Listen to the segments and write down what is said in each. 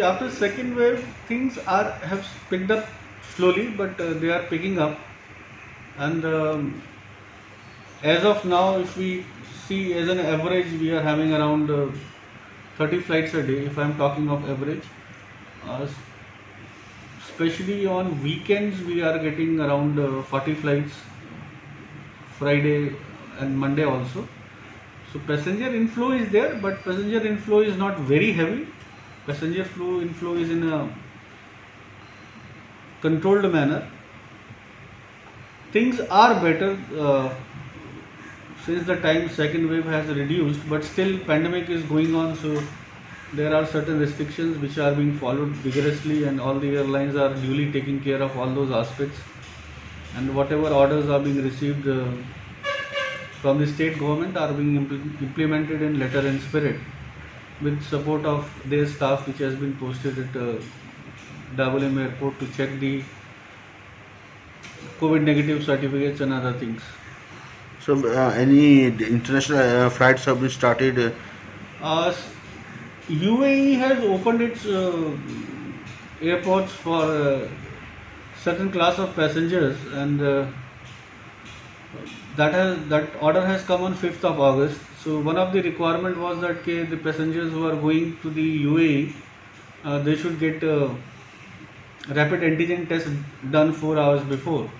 see, after second wave, things have picked up slowly, but they are picking up. And as of now, if we see as an average, we are having around 30 flights a day. If I am talking of average, uh, especially on weekends, we are getting around 40 flights. Friday and Monday also. So passenger inflow is there, but passenger inflow is not very heavy. Passenger inflow is in a controlled manner. Things are better since the time second wave has reduced, but still pandemic is going on, so there are certain restrictions which are being followed vigorously, and all the airlines are duly taking care of all those aspects. And whatever orders are being received from the state government are being implemented in letter and spirit, with support of their staff, which has been posted at Double M Airport to check the COVID negative certificates and other things. So, any international flights have been started? UAE has opened its airports for certain class of passengers, and that order has come on 5th of August. So one of the requirement was that the passengers who are going to the UAE, they should get rapid antigen test done 4 hours before.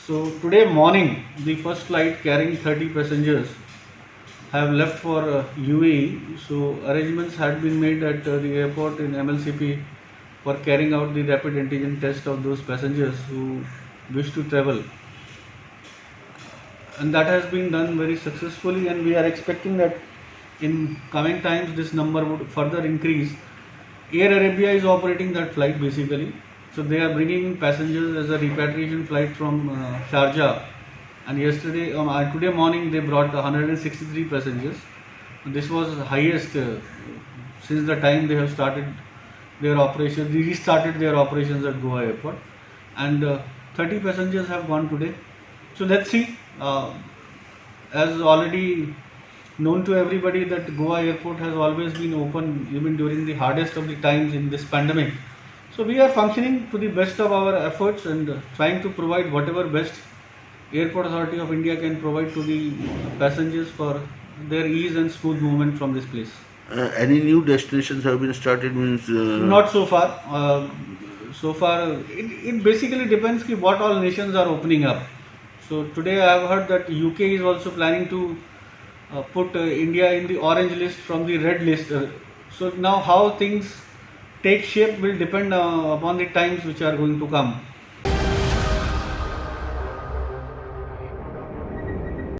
So today morning, the first flight carrying 30 passengers have left for UAE. So arrangements had been made at the airport in MLCP for carrying out the rapid antigen test of those passengers who wish to travel. And that has been done very successfully, and we are expecting that in coming times this number would further increase. Air Arabia is operating that flight basically. So they are bringing in passengers as a repatriation flight from Sharjah, and today morning they brought 163 passengers. This was highest since the time they have started their operations. They restarted their operations at Goa Airport, and 30 passengers have gone today. So let's see. As already known to everybody that Goa Airport has always been open even during the hardest of the times in this pandemic. So we are functioning to the best of our efforts and trying to provide whatever best Airport Authority of India can provide to the passengers for their ease and smooth movement from this place. Any new destinations have been started? Not so far. So far, it basically depends on what all nations are opening up. So today I have heard that UK is also planning to put India in the orange list from the red list. So now how things take shape will depend upon the times which are going to come.